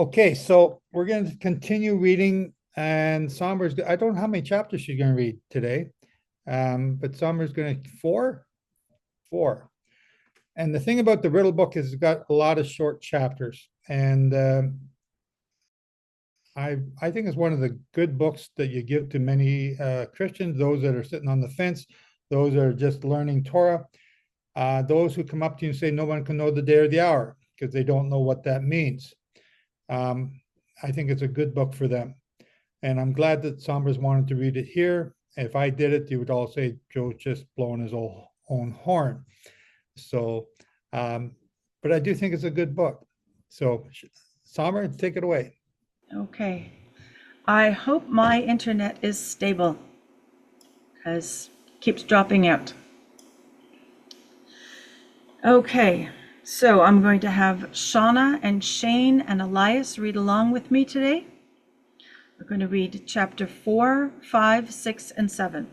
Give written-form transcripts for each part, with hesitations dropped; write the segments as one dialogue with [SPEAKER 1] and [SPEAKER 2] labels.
[SPEAKER 1] Okay, so we're going to continue reading, and Somber's, I don't know how many chapters she's going to read today, but Somber's going to four. And the thing about the Riddle book is it's got a lot of short chapters, and I think it's one of the good books that you give to many Christians, those that are sitting on the fence, those that are just learning Torah, those who come up to you and say no one can know the day or the hour because they don't know what that means. I think it's a good book for them. And I'm glad that Sombers wanted to read it here. If I did it, you would all say Joe's just blowing his own horn. So, but I do think it's a good book. So, Somber, take it away.
[SPEAKER 2] Okay. I hope my internet is stable because it keeps dropping out. Okay. So I'm going to have Shauna and Shane and Elias read along with me today. We're going to read chapter 4, 5, 6, and 7.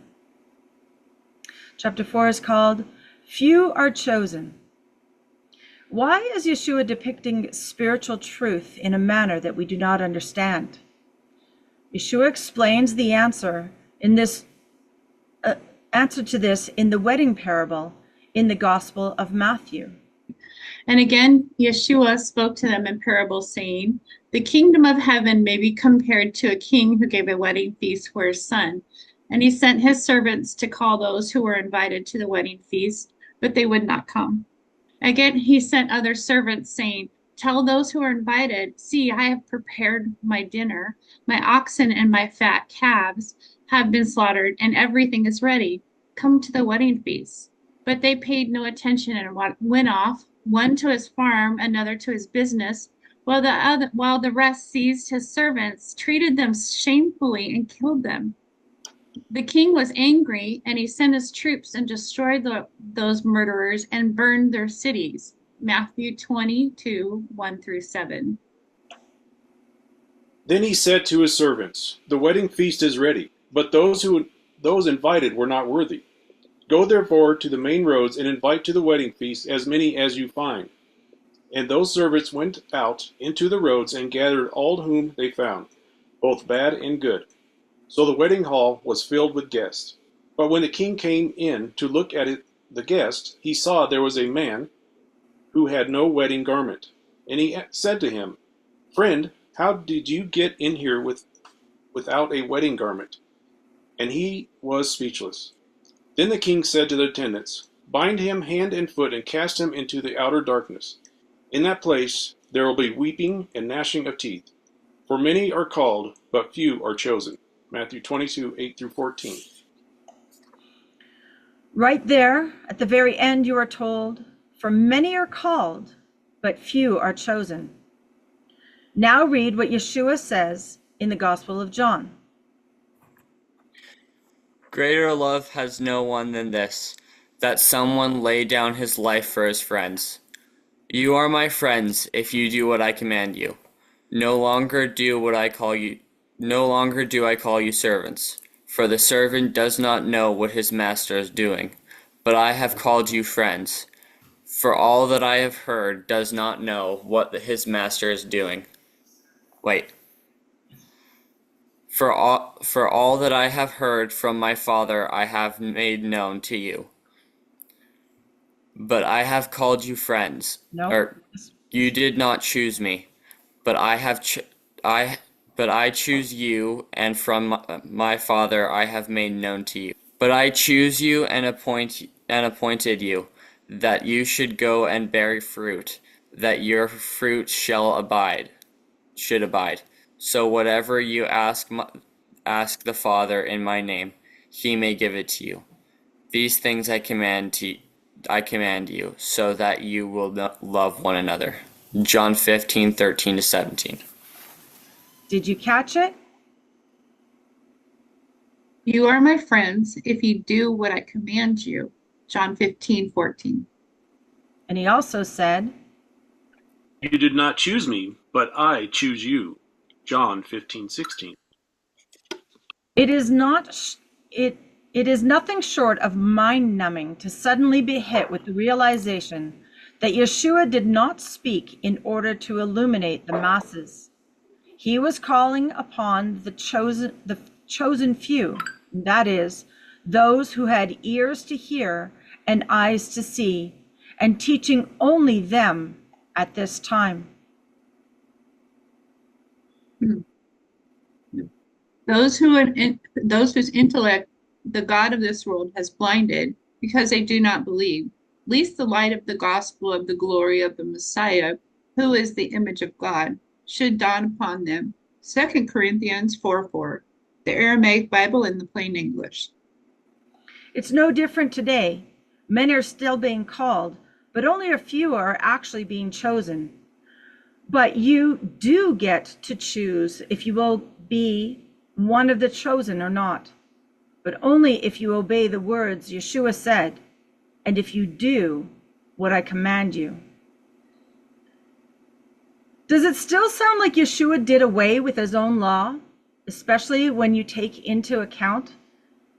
[SPEAKER 2] Chapter 4 is called Few Are Chosen. Why is Yeshua depicting spiritual truth in a manner that we do not understand? Yeshua explains the answer to this in the wedding parable in the Gospel of Matthew.
[SPEAKER 3] And again, Yeshua spoke to them in parables, saying, "The kingdom of heaven may be compared to a king who gave a wedding feast for his son. And he sent his servants to call those who were invited to the wedding feast, but they would not come. Again, he sent other servants, saying, 'Tell those who are invited, see, I have prepared my dinner. My oxen and my fat calves have been slaughtered, and everything is ready. Come to the wedding feast.' But they paid no attention and went off, one to his farm, another to his business, while the rest seized his servants, treated them shamefully, and killed them. The king was angry, and he sent his troops and destroyed those murderers and burned their cities." Matthew 22, 1 through 7.
[SPEAKER 4] Then he said to his servants, "The wedding feast is ready, but those invited were not worthy. Go therefore to the main roads and invite to the wedding feast as many as you find." And those servants went out into the roads and gathered all whom they found, both bad and good. So the wedding hall was filled with guests. But when the king came in to look at the guests, he saw there was a man who had no wedding garment. And he said to him, "Friend, how did you get in here without a wedding garment?" And he was speechless. Then the king said to the attendants, "Bind him hand and foot and cast him into the outer darkness. In that place there will be weeping and gnashing of teeth. For many are called, but few are chosen." Matthew 22, 8 through 14.
[SPEAKER 2] Right there, at the very end, you are told, "For many are called, but few are chosen." Now read what Yeshua says in the Gospel of John.
[SPEAKER 5] Greater love has no one than this, that someone lay down his life for his friends. You are my friends if you do what I command you. No longer do I call you servants, for the servant does not know what his master is doing, but I have called you friends. For all that I have heard does not know what his master is doing. Wait. For all that I have heard from my Father I have made known to you. But I have called you friends.
[SPEAKER 2] No.
[SPEAKER 5] You did not choose me, but I choose you, and from my Father I have made known to you. But I choose you and appointed you, that you should go and bear fruit, that your fruit should abide. So whatever you ask the Father in my name, he may give it to you. These things I command you, so that you will love one another. John 15, 13 to 17.
[SPEAKER 2] Did you catch it?
[SPEAKER 3] "You are my friends if you do what I command you." John 15, 14.
[SPEAKER 2] And he also said,
[SPEAKER 4] "You did not choose me, but I choose you." John 15, 16.
[SPEAKER 2] It is nothing short of mind-numbing to suddenly be hit with the realization that Yeshua did not speak in order to illuminate the masses. He was calling upon the chosen few, that is, those who had ears to hear and eyes to see, and teaching only them at this time.
[SPEAKER 3] Those whose intellect the God of this world has blinded, because they do not believe, lest the light of the gospel of the glory of the Messiah, who is the image of God, should dawn upon them. 2 Corinthians 4:4, the Aramaic Bible in the plain English.
[SPEAKER 2] It's no different today. Men are still being called, but only a few are actually being chosen. But you do get to choose if you will be one of the chosen or not, but only if you obey the words Yeshua said, and if you do what I command you. Does it still sound like Yeshua did away with his own law, especially when you take into account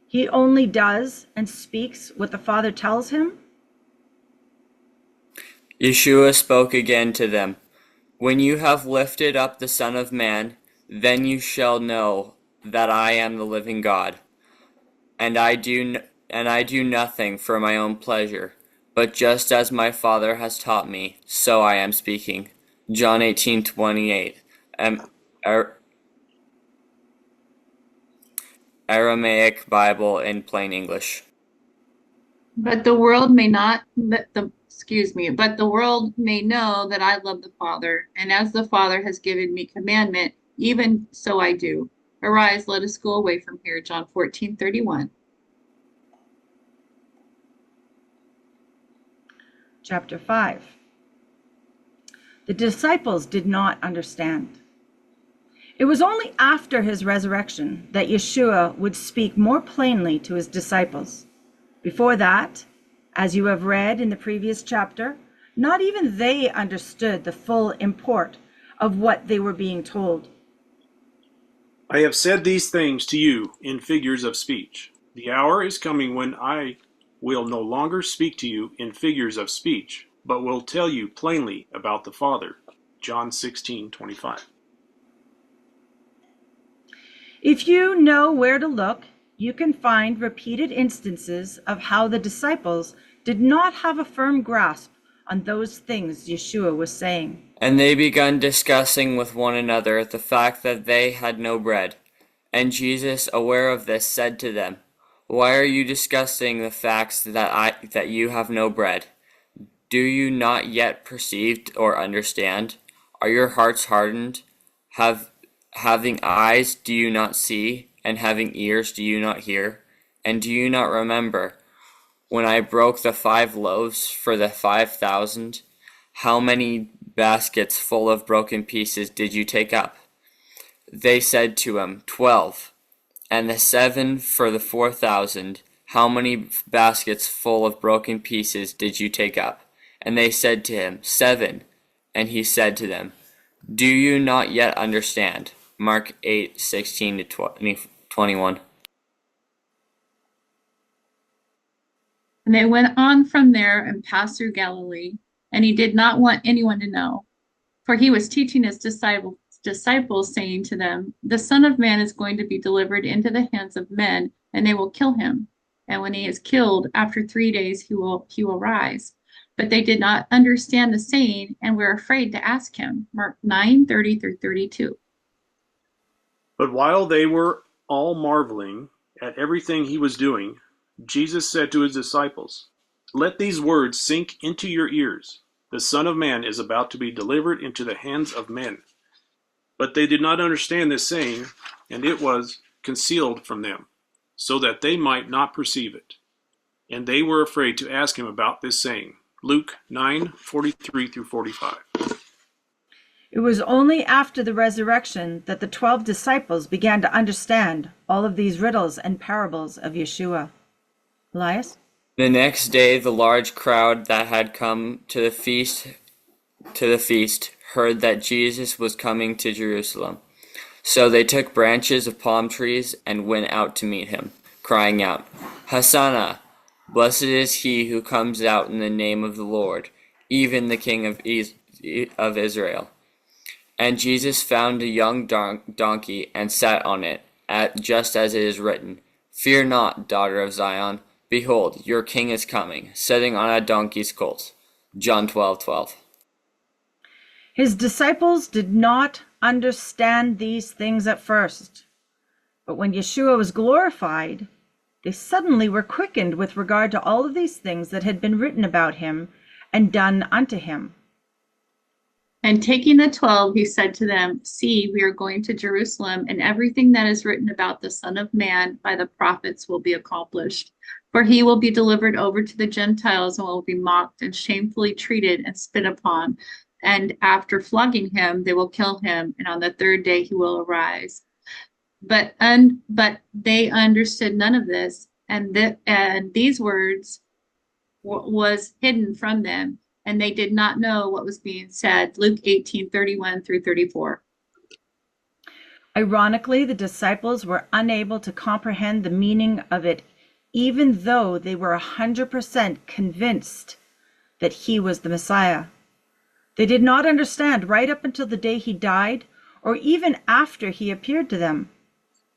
[SPEAKER 2] he only does and speaks what the Father tells him?
[SPEAKER 5] Yeshua spoke again to them, "When you have lifted up the Son of Man, then you shall know that I am the living God, and I do nothing for my own pleasure, but just as my Father has taught me, so I am speaking." John 18:28. Aramaic Bible in plain English.
[SPEAKER 3] But the world may not, but the world may know that I love the Father, and as the Father has given me commandment, even so I do. Arise, let us go away from here. John 14:31.
[SPEAKER 2] Chapter 5. The disciples did not understand. It was only after his resurrection that Yeshua would speak more plainly to his disciples. Before that, as you have read in the previous chapter, not even they understood the full import of what they were being told.
[SPEAKER 4] I have said these things to you in figures of speech. The hour is coming when I will no longer speak to you in figures of speech, but will tell you plainly about the Father. John 16:25.
[SPEAKER 2] If you know where to look, you can find repeated instances of how the disciples did not have a firm grasp on those things Yeshua was saying.
[SPEAKER 5] And they began discussing with one another the fact that they had no bread. And Jesus, aware of this, said to them, "Why are you discussing the facts that you have no bread? Do you not yet perceive or understand? Are your hearts hardened? Having eyes, do you not see? And having ears, do you not hear? And do you not remember when I broke the 5 loaves for the 5,000? How many baskets full of broken pieces did you take up?" They said to him, 12. "And the 7 for the 4,000, how many baskets full of broken pieces did you take up?" And they said to him, 7. And he said to them, "Do you not yet understand?" Mark 8:16-21.
[SPEAKER 3] And they went on from there and passed through Galilee, and he did not want anyone to know, for he was teaching his disciples, saying to them, "The Son of Man is going to be delivered into the hands of men, and they will kill him. And when he is killed, after 3 days he will rise." But they did not understand the saying, and were afraid to ask him. Mark 9:30-32.
[SPEAKER 4] But while they were all marveling at everything he was doing, Jesus said to his disciples, "Let these words sink into your ears. The Son of Man is about to be delivered into the hands of men." But they did not understand this saying, and it was concealed from them, so that they might not perceive it. And they were afraid to ask him about this saying. Luke 9:43-45.
[SPEAKER 2] It was only after the resurrection that the 12 disciples began to understand all of these riddles and parables of Yeshua. Elias?
[SPEAKER 5] The next day the large crowd that had come to the feast heard that Jesus was coming to Jerusalem. So they took branches of palm trees and went out to meet him, crying out, "Hosanna! Blessed is he who comes out in the name of the Lord, even the King of Israel. And Jesus found a young donkey and sat on it, just as it is written, Fear not, daughter of Zion. Behold, your king is coming, sitting on a donkey's colt. John 12:12.
[SPEAKER 2] His disciples did not understand these things at first, but when Yeshua was glorified, they suddenly were quickened with regard to all of these things that had been written about him and done unto him.
[SPEAKER 3] And taking the 12, he said to them, See, we are going to Jerusalem, and everything that is written about the Son of Man by the prophets will be accomplished. For he will be delivered over to the Gentiles and will be mocked and shamefully treated and spit upon. And after flogging him, they will kill him, and on the third day he will arise. But they understood none of this, and these words was hidden from them, and they did not know what was being said. Luke 18:31 through 34.
[SPEAKER 2] Ironically, the disciples were unable to comprehend the meaning of it, even though they were 100% convinced that he was the Messiah. They did not understand right up until the day he died, or even after he appeared to them.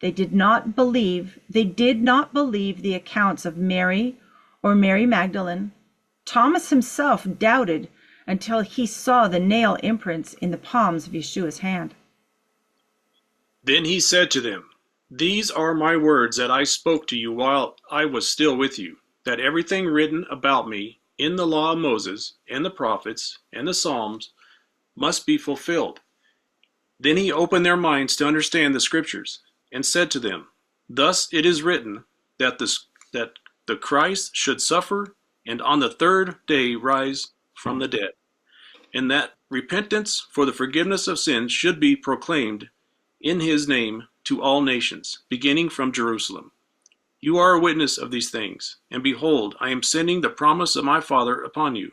[SPEAKER 2] They did not believe the accounts of Mary or Mary Magdalene. Thomas himself doubted until he saw the nail imprints in the palms of Yeshua's hand.
[SPEAKER 4] Then he said to them, These are my words that I spoke to you while I was still with you, that everything written about me in the law of Moses and the prophets and the Psalms must be fulfilled. Then he opened their minds to understand the scriptures, and said to them, Thus it is written that the Christ should suffer and on the third day rise from the dead, and that repentance for the forgiveness of sins should be proclaimed in his name to all nations, beginning from Jerusalem. You are a witness of these things, and behold, I am sending the promise of my Father upon you.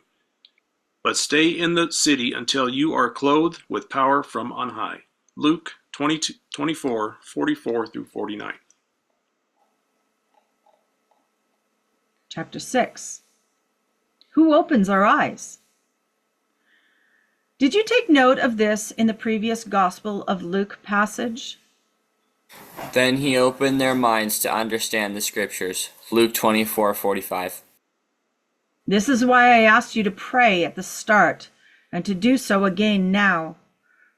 [SPEAKER 4] But stay in the city until you are clothed with power from on high. Luke 24:44 through 49.
[SPEAKER 2] Chapter 6. Who opens our eyes? Did you take note of this in the previous Gospel of Luke passage?
[SPEAKER 5] Then he opened their minds to understand the scriptures. Luke 24:45.
[SPEAKER 2] This is why I asked you to pray at the start and to do so again now.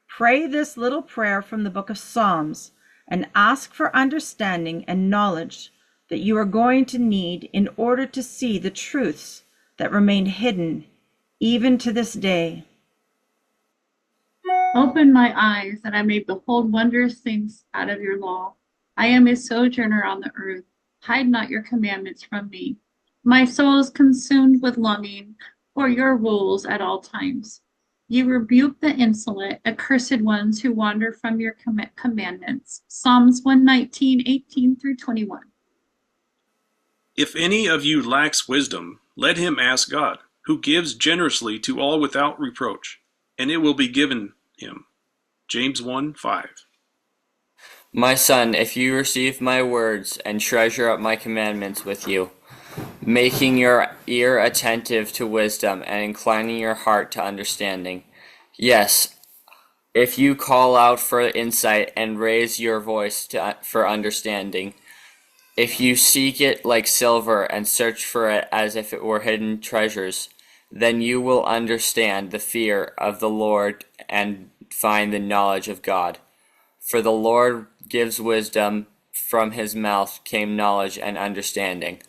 [SPEAKER 2] Pray this little prayer from the book of Psalms and ask for understanding and knowledge that you are going to need in order to see the truths that remain hidden even to this day.
[SPEAKER 3] Open my eyes, that I may behold wondrous things out of your law. I am a sojourner on the earth. Hide not your commandments from me. My soul is consumed with longing for your rules at all times. You rebuke the insolent, accursed ones who wander from your commandments. Psalms 119:18 through 21.
[SPEAKER 4] If any of you lacks wisdom, let him ask God, who gives generously to all without reproach, and it will be given him. James 1:5.
[SPEAKER 5] My son, if you receive my words and treasure up my commandments with you, making your ear attentive to wisdom and inclining your heart to understanding. Yes, if you call out for insight and raise your voice for understanding, if you seek it like silver and search for it as if it were hidden treasures, then you will understand the fear of the Lord and find the knowledge of God. For the Lord gives wisdom, from his mouth came knowledge and understanding.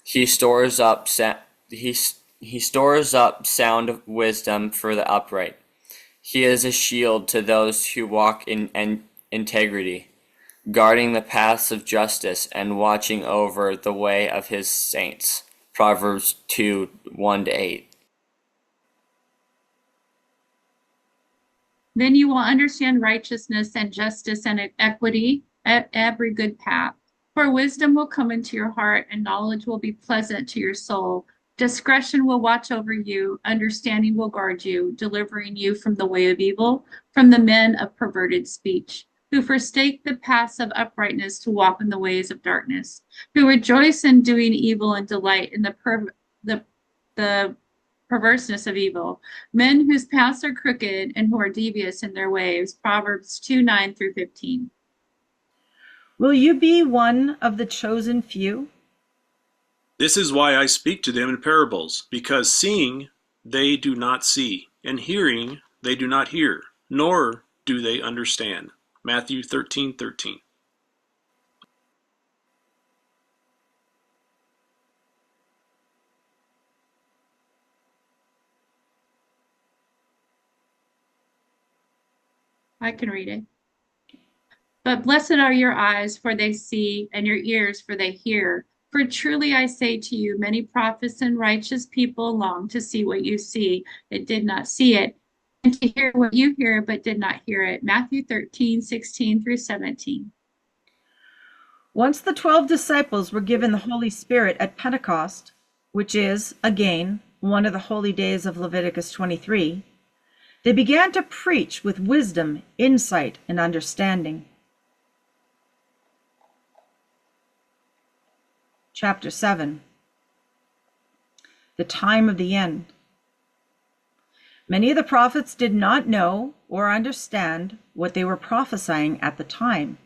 [SPEAKER 5] He stores up sound wisdom for the upright. He is a shield to those who walk in integrity, guarding the paths of justice and watching over the way of his saints. Proverbs 2:1-8.
[SPEAKER 3] Then you will understand righteousness and justice and equity at every good path. For wisdom will come into your heart, and knowledge will be pleasant to your soul. Discretion will watch over you, understanding will guard you, delivering you from the way of evil, from the men of perverted speech, who forsake the paths of uprightness to walk in the ways of darkness, who rejoice in doing evil and delight in the perverseness of evil, men whose paths are crooked and who are devious in their ways. Proverbs 2:9 through 15.
[SPEAKER 2] Will you be one of the chosen few?
[SPEAKER 4] This is why I speak to them in parables, because seeing they do not see, and hearing they do not hear, nor do they understand. Matthew 13:13.
[SPEAKER 3] I can read it. But blessed are your eyes, for they see, and your ears, for they hear. For truly I say to you, many prophets and righteous people longed to see what you see, but did not see it, and to hear what you hear, but did not hear it. Matthew 13:16 through 17.
[SPEAKER 2] Once the 12 disciples were given the Holy Spirit at Pentecost, which is, again, one of the holy days of Leviticus 23, they began to preach with wisdom, insight, and understanding. Chapter 7. The time of the end. Many of the prophets did not know or understand what they were prophesying at the time.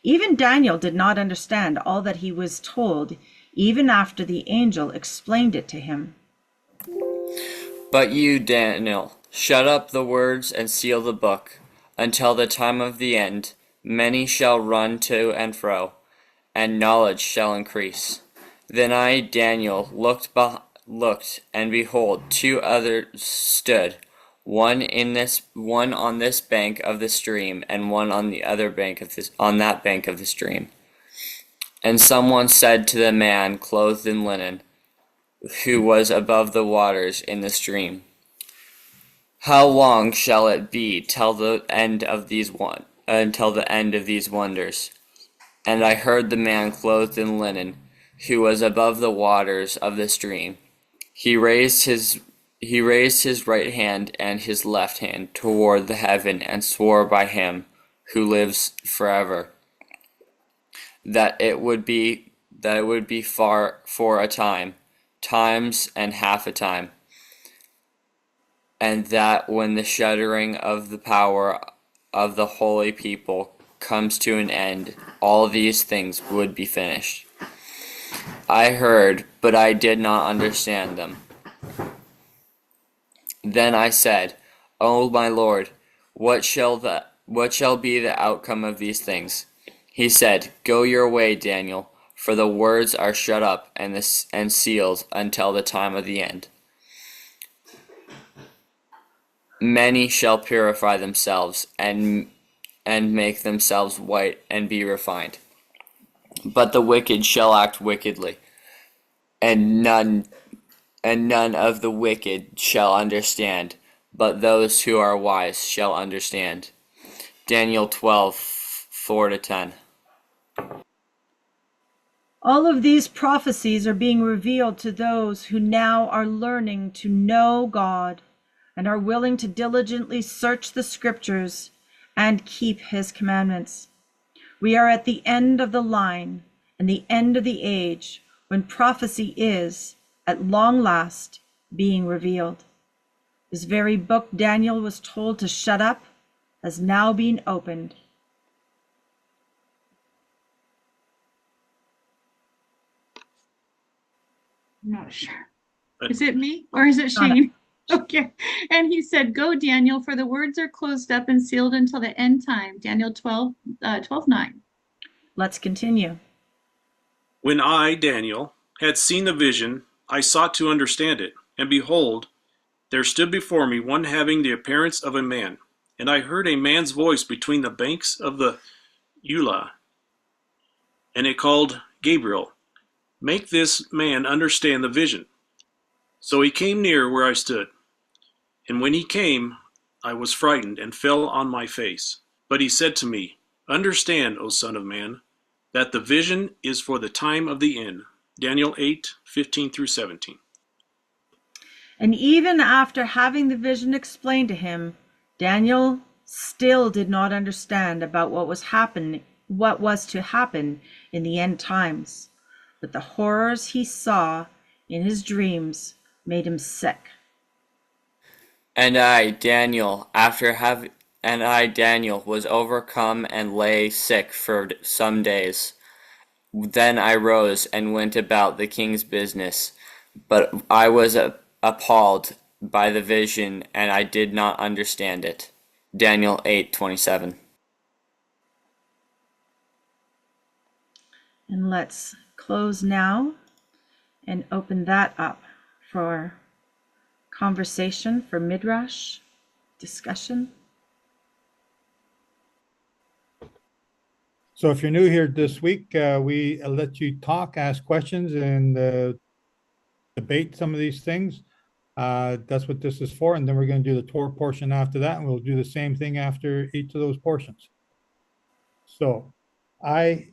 [SPEAKER 2] Even Daniel did not understand all that he was told, even after the angel explained it to him.
[SPEAKER 5] But you, Daniel, shut up the words and seal the book, until the time of the end. Many shall run to and fro, and knowledge shall increase. Then I, Daniel, looked, and behold, two others stood, one on this bank of the stream, and one on the other bank of that bank of the stream. And someone said to the man clothed in linen, who was above the waters in the stream, how long shall it be till the end of these wonders? And I heard the man clothed in linen, who was above the waters of the stream. He raised his right hand and his left hand toward the heaven, and swore by him who lives forever, that it would be far for a time, times and half a time, and that when the shuddering of the power of the holy people comes to an end, all these things would be finished. I heard, but I did not understand them. Then I said, O my Lord, what shall be the outcome of these things? He said, Go your way, Daniel, for the words are shut up and sealed until the time of the end. Many shall purify themselves and make themselves white and be refined. But the wicked shall act wickedly, and none of the wicked shall understand, but those who are wise shall understand. Daniel 12:4-10.
[SPEAKER 2] All of these prophecies are being revealed to those who now are learning to know God and are willing to diligently search the scriptures and keep his commandments. We are at the end of the line and the end of the age when prophecy is, at long last, being revealed. This very book Daniel was told to shut up has now been opened.
[SPEAKER 3] I'm not sure. Is it me or is it Shane? Okay. And he said, Go, Daniel, for the words are closed up and sealed until the end time. Daniel 12:9.
[SPEAKER 2] Let's continue.
[SPEAKER 4] When I, Daniel, had seen the vision, I sought to understand it, and behold, there stood before me one having the appearance of a man, and I heard a man's voice between the banks of the Eula, and it called Gabriel, Make this man understand the vision. So he came near where I stood, and when he came, I was frightened and fell on my face. But he said to me, Understand, O son of man, that the vision is for the time of the end. Daniel 8:15-17.
[SPEAKER 2] And even after having the vision explained to him, Daniel still did not understand about what was to happen in the end times. But the horrors he saw in his dreams made him sick
[SPEAKER 5] And I, Daniel, was overcome and lay sick for some days. Then I rose and went about the king's business, but I was appalled by the vision, and I did not understand it. Daniel 8:27.
[SPEAKER 2] And let's close now and open that up for conversation, for midrash, discussion.
[SPEAKER 1] So if you're new here this week, we let you talk, ask questions, and debate some of these things. That's what this is for. And then we're going to do the Torah portion after that, and we'll do the same thing after each of those portions. So I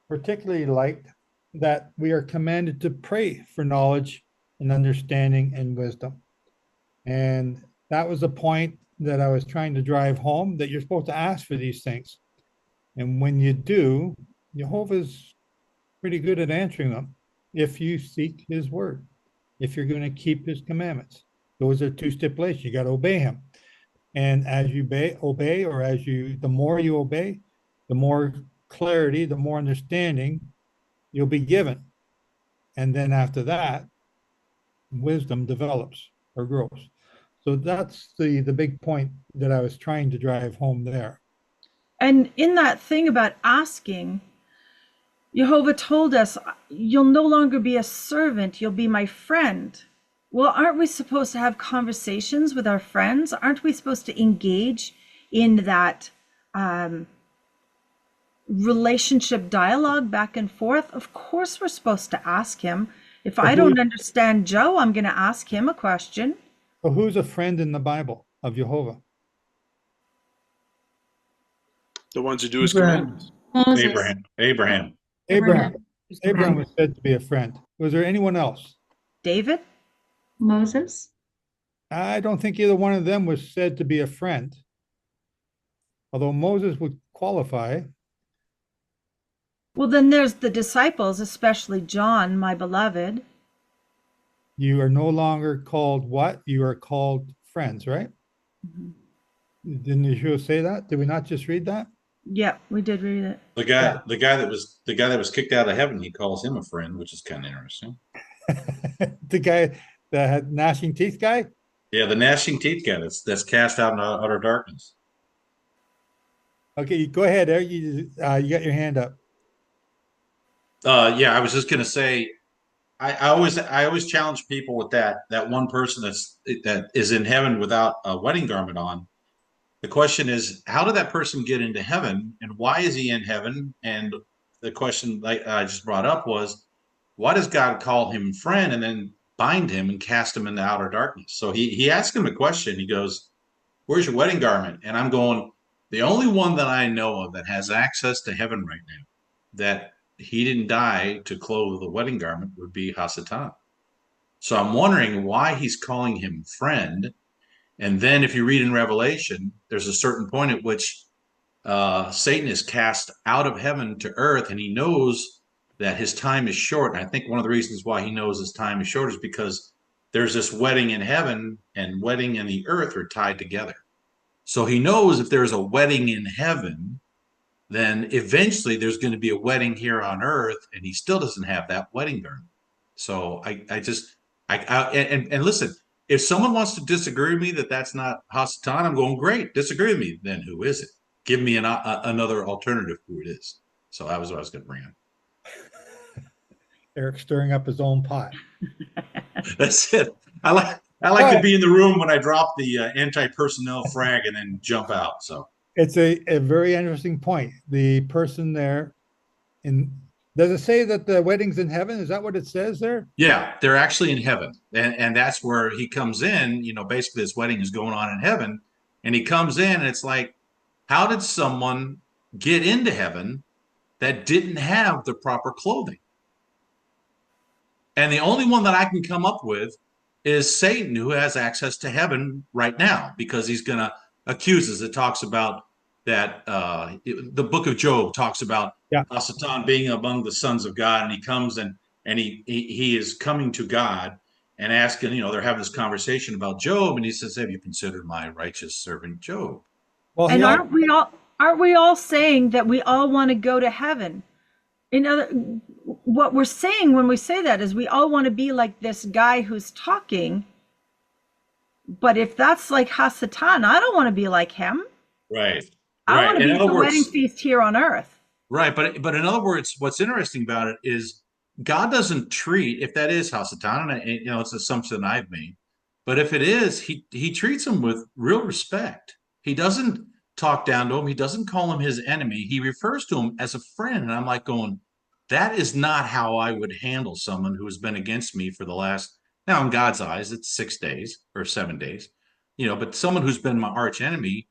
[SPEAKER 1] particularly liked that we are commanded to pray for knowledge and understanding and wisdom. And that was the point that I was trying to drive home, that you're supposed to ask for these things. And when you do, Jehovah's pretty good at answering them if you seek his word, if you're going to keep his commandments. Those are two stipulations. You got to obey him. And as you obey, or the more you obey, the more clarity, the more understanding you'll be given. And then after that, wisdom develops or grows. So that's the big point that I was trying to drive home there.
[SPEAKER 2] And in that thing about asking, Jehovah told us, you'll no longer be a servant, you'll be my friend. Well, aren't we supposed to have conversations with our friends? Aren't we supposed to engage in that relationship dialogue back and forth? Of course we're supposed to ask him. If I don't understand Joe, I'm going to ask him a question.
[SPEAKER 1] So who's a friend in the Bible of Jehovah?
[SPEAKER 4] The ones who do his commandments.
[SPEAKER 3] Moses.
[SPEAKER 6] Abraham.
[SPEAKER 1] Abraham was said to be a friend. Was there anyone else?
[SPEAKER 2] David?
[SPEAKER 3] Moses.
[SPEAKER 1] I don't think either one of them was said to be a friend. Although Moses would qualify.
[SPEAKER 2] Well, then there's the disciples, especially John, my beloved.
[SPEAKER 1] You are no longer called what? You are called friends, right? Mm-hmm. Didn't Yeshua say that? Did we not just read that?
[SPEAKER 2] Yeah, we did read it.
[SPEAKER 6] The guy that was kicked out of heaven, he calls him a friend, which is kind of interesting.
[SPEAKER 1] The guy that had gnashing teeth guy?
[SPEAKER 6] Yeah, the gnashing teeth guy that's cast out in utter darkness.
[SPEAKER 1] Okay, go ahead, Eric. You got your hand up.
[SPEAKER 6] Yeah, I was just gonna say, I always challenge people with that one person that is in heaven without a wedding garment on. The question is, how did that person get into heaven, and why is he in heaven? And the question like I just brought up was, why does God call him friend and then bind him and cast him into outer darkness? So he asked him a question. He goes, "Where's your wedding garment?" And I'm going, the only one that I know of that has access to heaven right now, that he didn't die to clothe the wedding garment, would be Hasatan. So I'm wondering why he's calling him friend. And then if you read in Revelation, there's a certain point at which Satan is cast out of heaven to earth, and he knows that his time is short. And I think one of the reasons why he knows his time is short is because there's this wedding in heaven, and wedding and the earth are tied together. So he knows if there's a wedding in heaven, then eventually there's going to be a wedding here on earth, and he still doesn't have that wedding garment. So and listen, if someone wants to disagree with me that that's not Hasatan, I'm going, great, disagree with me. Then who is it? Give me another alternative who it is. So that was what I was going to bring up.
[SPEAKER 1] Eric stirring up his own pot.
[SPEAKER 6] That's it. I like to be in the room when I drop the anti-personnel frag and then jump out. So
[SPEAKER 1] it's a very interesting point. The person there, does it say that the wedding's in heaven? Is that what it says there?
[SPEAKER 6] Yeah, they're actually in heaven, and that's where he comes in. Basically this wedding is going on in heaven, and he comes in, and it's like, how did someone get into heaven that didn't have the proper clothing? And the only one that I can come up with is Satan, who has access to heaven right now, because he's going to accuse us. It talks about that the book of Job talks about Satan being among the sons of God, and he comes and he is coming to God, and asking, they're having this conversation about Job, and he says, "Have you considered my righteous servant Job?"
[SPEAKER 1] Well,
[SPEAKER 2] And aren't we all saying that we all want to go to heaven? What we're saying when we say that is we all want to be like this guy who's talking. But if that's like Hasatan, I don't want to be like him.
[SPEAKER 6] Right.
[SPEAKER 2] I want to
[SPEAKER 6] In
[SPEAKER 2] be at
[SPEAKER 6] other
[SPEAKER 2] the wedding
[SPEAKER 6] words,
[SPEAKER 2] feast here on earth.
[SPEAKER 6] right. But in other words, what's interesting about it is God doesn't treat, if that is Hasatan, and it's an assumption I've made, but if it is, he treats him with real respect. He doesn't talk down to him. He doesn't call him his enemy. He refers to him as a friend. And I'm like going, that is not how I would handle someone who has been against me for the last, now in God's eyes, it's 6 days or 7 days, but someone who's been my arch enemy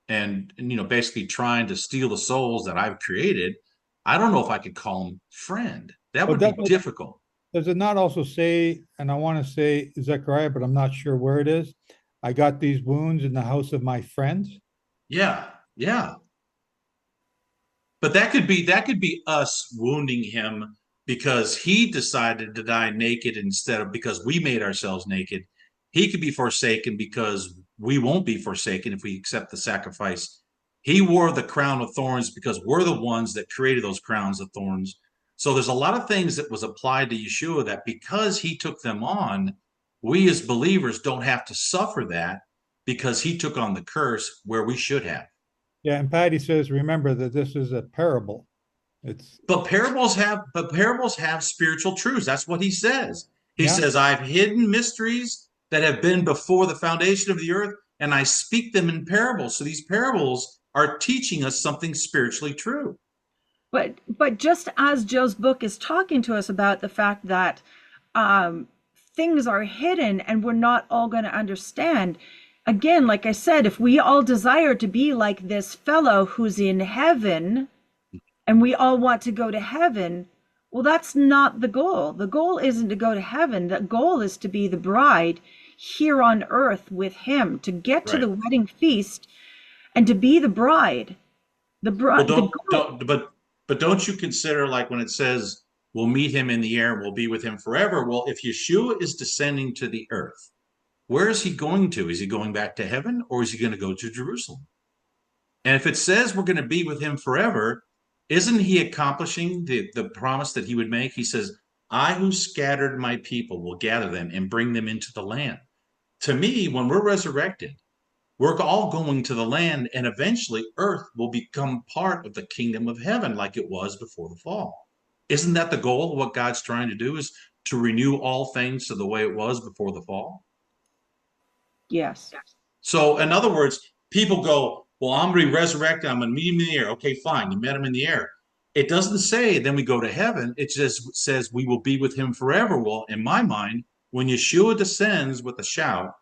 [SPEAKER 6] and basically trying to steal the souls that I've created, I don't know if I could call him friend. That would be difficult.
[SPEAKER 1] Does it not also say, and I want to say Zechariah, but I'm not sure where it is, I got these wounds in the house of my friends?
[SPEAKER 6] Yeah, yeah. But that could be us wounding him because he decided to die naked instead of because we made ourselves naked. He could be forsaken because we won't be forsaken if we accept the sacrifice. He wore the crown of thorns because we're the ones that created those crowns of thorns. So there's a lot of things that was applied to Yeshua that because he took them on, we as believers don't have to suffer that because he took on the curse where we should have.
[SPEAKER 1] Yeah, and Patty says, remember that this is a parable.
[SPEAKER 6] But parables have spiritual truths. That's what he says. He
[SPEAKER 1] Yeah.
[SPEAKER 6] says, I've hidden mysteries that have been before the foundation of the earth, and I speak them in parables. So these parables are teaching us something spiritually true.
[SPEAKER 2] But just as Joe's book is talking to us about the fact that things are hidden and we're not all going to understand. Again, like I said, if we all desire to be like this fellow who's in heaven and we all want to go to heaven, well, that's not the goal. The goal isn't to go to heaven. The goal is to be the bride here on earth with him, to get to the wedding feast and to be the bride. The bride.
[SPEAKER 6] Well, but don't you consider, like when it says we'll meet him in the air and we'll be with him forever? Well, if Yeshua is descending to the earth, where is he going to? Is he going back to heaven or is he going to go to Jerusalem? And if it says we're going to be with him forever, isn't he accomplishing the promise that he would make? He says, I who scattered my people will gather them and bring them into the land. To me, when we're resurrected, we're all going to the land, and eventually earth will become part of the kingdom of heaven like it was before the fall. Isn't that the goal of what God's trying to do, is to renew all things to the way it was before the fall?
[SPEAKER 2] Yes.
[SPEAKER 6] So in other words, people go, well, I'm going to be resurrected. I'm going to meet him in the air. Okay, fine. You met him in the air. It doesn't say then we go to heaven. It just says we will be with him forever. Well, in my mind, when Yeshua descends with a shout,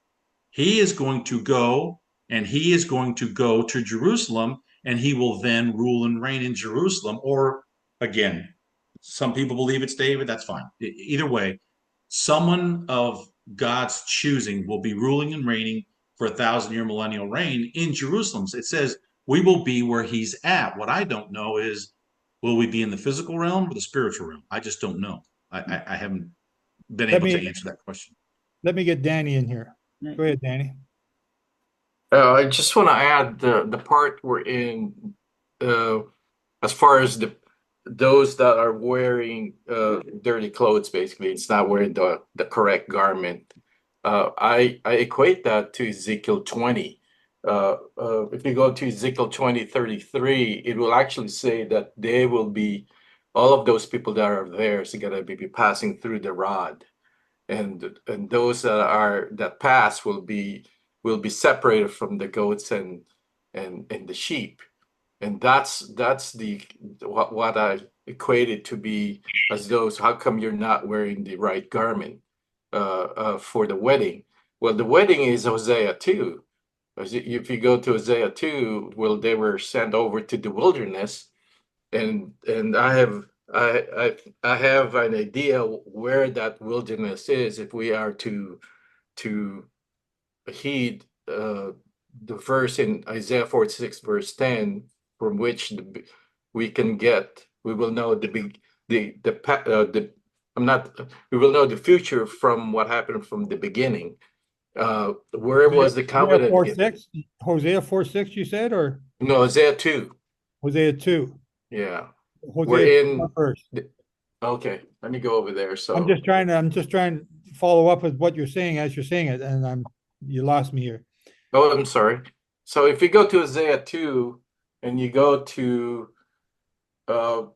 [SPEAKER 6] he is going to go and he is going to go to Jerusalem, and he will then rule and reign in Jerusalem. Or again, some people believe it's David. That's fine. Either way, someone of God's choosing will be ruling and reigning for 1,000-year millennial reign in Jerusalem. It says we will be where he's at. What I don't know is, will we be in the physical realm or the spiritual realm? I just don't know. I haven't been able to answer that question.
[SPEAKER 1] Let me get Danny in here. Go ahead, Danny.
[SPEAKER 7] I just want to add the part we're in, as far as those that are wearing dirty clothes. Basically, it's not wearing the correct garment. I equate that to Ezekiel 20. If you go to Ezekiel 20:33, it will actually say that they will be, all of those people that are there is going to be passing through the rod, and those that pass will be separated from the goats and the sheep. And that's the what I equated to be as those. How come you're not wearing the right garment for the wedding? Well, the wedding is Hosea 2. If you go to Hosea 2, well, they were sent over to the wilderness, and I have an idea where that wilderness is if we are to heed the verse in Isaiah 46 verse 10, from which we will know the we will know the future from what happened from the beginning. Where was the covenant?
[SPEAKER 1] Hosea 4:6, you said, or
[SPEAKER 7] No, Isaiah 2.
[SPEAKER 1] Hosea 2?
[SPEAKER 7] Yeah.
[SPEAKER 1] Hosea 2 verse.
[SPEAKER 7] Okay, let me go over there. So
[SPEAKER 1] I'm just trying to follow up with what you're saying as you're saying it, and you lost me here.
[SPEAKER 7] oh, I'm sorry. So if you go to Isaiah 2 and you go to verse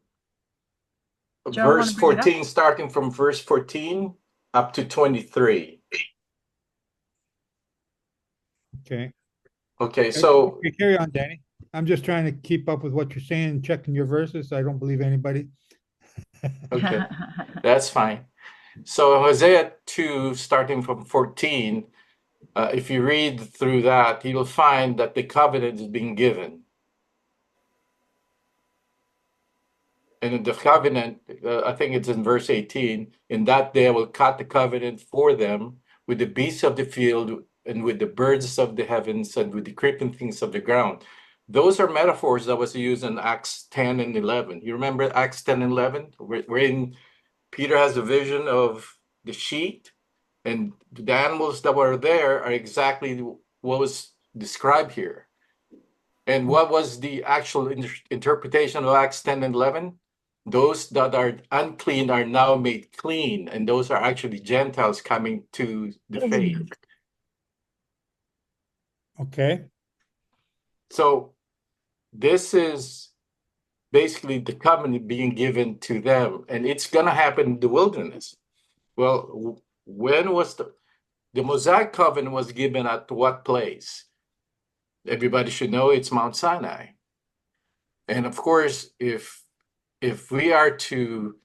[SPEAKER 7] 14, starting from verse 14 up to 23.
[SPEAKER 1] Okay.
[SPEAKER 7] Okay, so
[SPEAKER 1] okay, carry on, Danny. I'm just trying to keep up with what you're saying, checking your verses. I don't believe anybody.
[SPEAKER 7] okay, that's fine. So Hosea 2, starting from 14, if you read through that, you'll find that the covenant is being given. And in the covenant, I think it's in verse 18, in that day I will cut the covenant for them with the beasts of the field and with the birds of the heavens and with the creeping things of the ground. Those are metaphors that was used in Acts 10 and 11. You remember Acts 10 and 11, wherein Peter has a vision of the sheet, and the animals that were there are exactly what was described here. And what was the actual interpretation of Acts 10 and 11? Those that are unclean are now made clean, and those are actually Gentiles coming to the faith.
[SPEAKER 1] Okay.
[SPEAKER 7] So this is basically the covenant being given to them, and it's going to happen in the wilderness. Well, when was the Mosaic covenant was given at what place? Everybody should know it's Mount Sinai. And of course, if we are to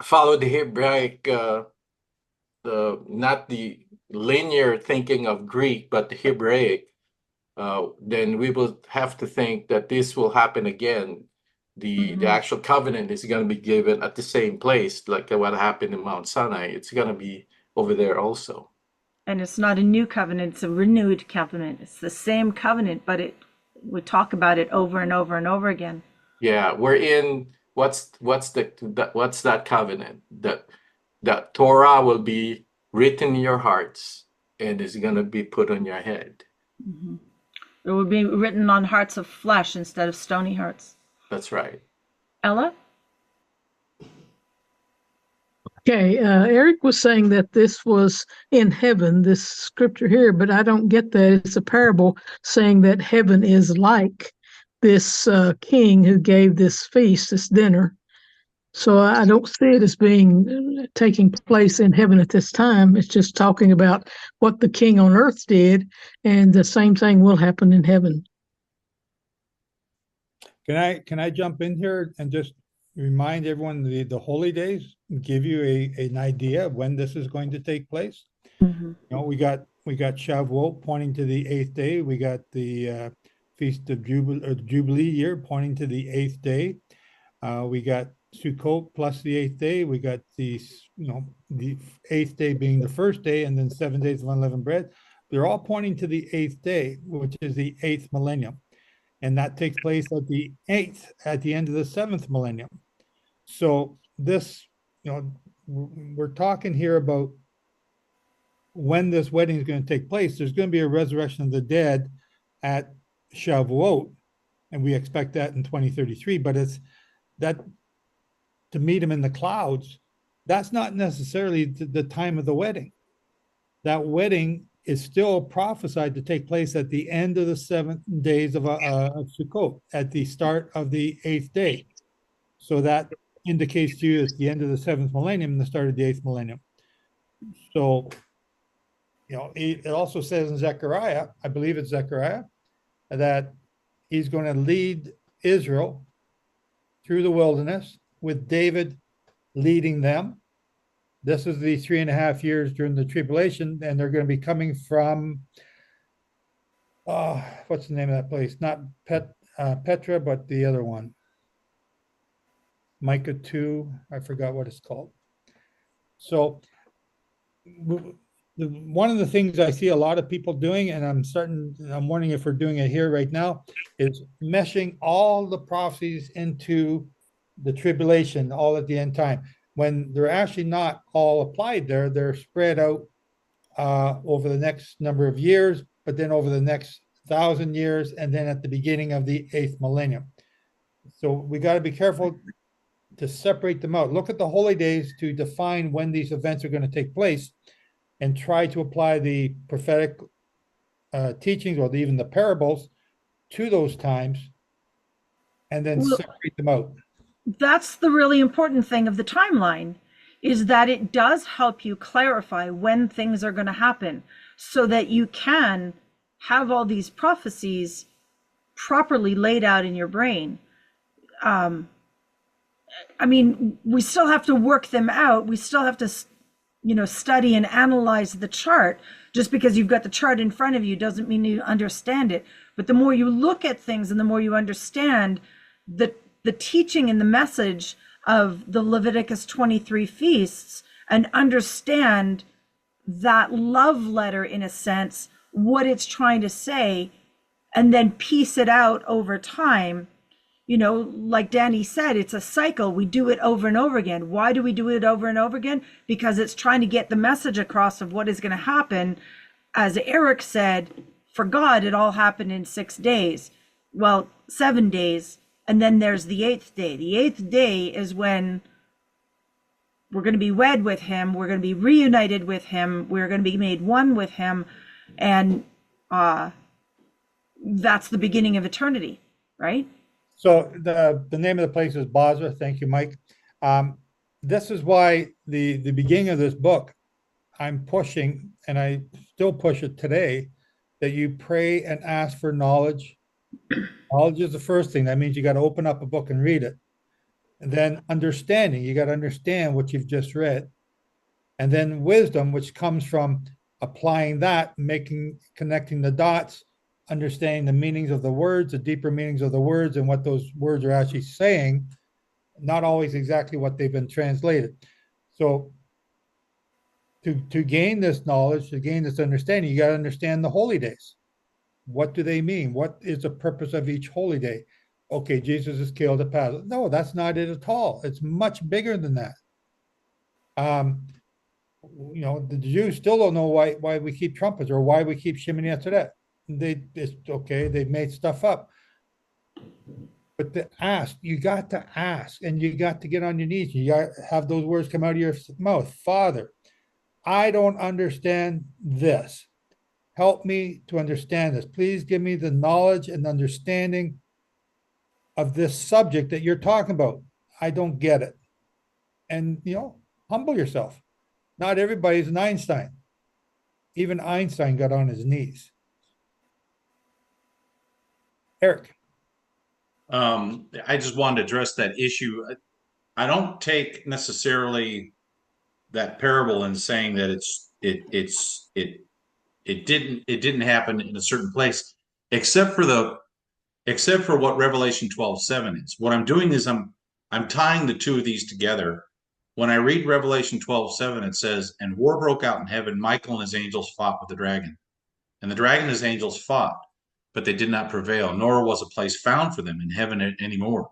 [SPEAKER 7] follow the Hebraic, not the linear thinking of Greek, but the Hebraic, then we will have to think that this will happen again. The actual covenant is going to be given at the same place, like what happened in Mount Sinai. It's going to be over there also.
[SPEAKER 2] And it's not a new covenant, it's a renewed covenant. It's the same covenant, but we talk about it over and over and over again.
[SPEAKER 7] Yeah, we're in what's that covenant? That Torah will be written in your hearts and is going to be put on your head.
[SPEAKER 2] Mm-hmm. It will be written on hearts of flesh instead of stony hearts.
[SPEAKER 7] That's right.
[SPEAKER 2] Ella?
[SPEAKER 8] Okay, Eric was saying that this was in heaven, this scripture here, but I don't get that. It's a parable saying that heaven is like this king who gave this feast, this dinner. So I don't see it as being taking place in heaven at this time. It's just talking about what the king on earth did, and the same thing will happen in heaven.
[SPEAKER 1] Can I jump in here and just remind everyone the holy days, give you an idea of when this is going to take place?
[SPEAKER 2] Mm-hmm.
[SPEAKER 1] You know, we got Shavuot pointing to the 8th day. We got the Feast of Jubilee year pointing to the 8th day. We got Sukkot plus the 8th day. We got the 8th day being the first day, and then 7 days of unleavened bread. They're all pointing to the 8th day, which is the 8th millennium. And that takes place at the 8th, at the end of the 7th millennium. So this, we're talking here about when this wedding is going to take place. There's going to be a resurrection of the dead at Shavuot, and we expect that in 2033. But it's that to meet him in the clouds, that's not necessarily the time of the wedding. That wedding is still prophesied to take place at the end of the 7 days of Sukkot, at the start of the 8th day. So that indicates to you it's the end of the 7th millennium and the start of the 8th millennium. So, it also says in Zechariah, I believe it's Zechariah, that he's going to lead Israel through the wilderness with David leading them. This is the 3.5 years during the tribulation, and they're going to be coming from, what's the name of that place? Not Petra, but the other one. Micah 2, I forgot what it's called. So one of the things I see a lot of people doing, and I'm wondering if we're doing it here right now, is meshing all the prophecies into the tribulation all at the end time, when they're actually not all applied there. They're spread out over the next number of years, but then over the next 1,000 years, and then at the beginning of the 8th millennium. So we got to be careful to separate them out. Look at the holy days to define when these events are going to take place, and try to apply the prophetic teachings or even the parables to those times, and then
[SPEAKER 2] Well,
[SPEAKER 1] separate them out.
[SPEAKER 2] that's the really important thing of the timeline, is that it does help you clarify when things are going to happen, so that you can have all these prophecies properly laid out in your brain. I mean, we still have to work them out. We still have to, study and analyze the chart. Just because you've got the chart in front of you doesn't mean you understand it. But the more you look at things and the more you understand the teaching and the message of the Leviticus 23 feasts, and understand that love letter, in a sense, what it's trying to say, and then piece it out over time. Like Danny said, it's a cycle. We do it over and over again. Why do we do it over and over again? Because it's trying to get the message across of what is going to happen. As Eric said, for God, it all happened in 6 days. Well, 7 days. And then there's the 8th day. The 8th day is when we're going to be wed with him. We're going to be reunited with him. We're going to be made one with him. And that's the beginning of eternity, right?
[SPEAKER 1] So the name of the place is Basra. Thank you, Mike. This is why the beginning of this book, I'm pushing, and I still push it today, that you pray and ask for knowledge. Knowledge is the first thing. That means you got to open up a book and read it. And then understanding, you got to understand what you've just read. And then wisdom, which comes from applying that, connecting the dots, understanding the meanings of the words, the deeper meanings of the words, and what those words are actually saying, not always exactly what they've been translated. So to gain this knowledge, to gain this understanding, you got to understand the holy days. What do they mean? What is the purpose of each holy day? Okay, Jesus is killed at Passover. No, that's not it at all. It's much bigger than that. The Jews still don't know why we keep trumpets or why we keep Shemini Atzeret. It's okay, they've made stuff up. But to ask, you got to ask, and you got to get on your knees. You got to have those words come out of your mouth. Father, I don't understand this. Help me to understand this. Please give me the knowledge and understanding of this subject that you're talking about. I don't get it. And, humble yourself. Not everybody's an Einstein. Even Einstein got on his knees. Eric.
[SPEAKER 6] I just wanted to address that issue. I don't take necessarily that parable and saying that it didn't happen in a certain place, except for what Revelation 12:7 is. What I'm doing is I'm tying the two of these together. When I read Revelation 12:7, it says, "And war broke out in heaven. Michael and his angels fought with the dragon. And the dragon and his angels fought, but they did not prevail, nor was a place found for them in heaven anymore.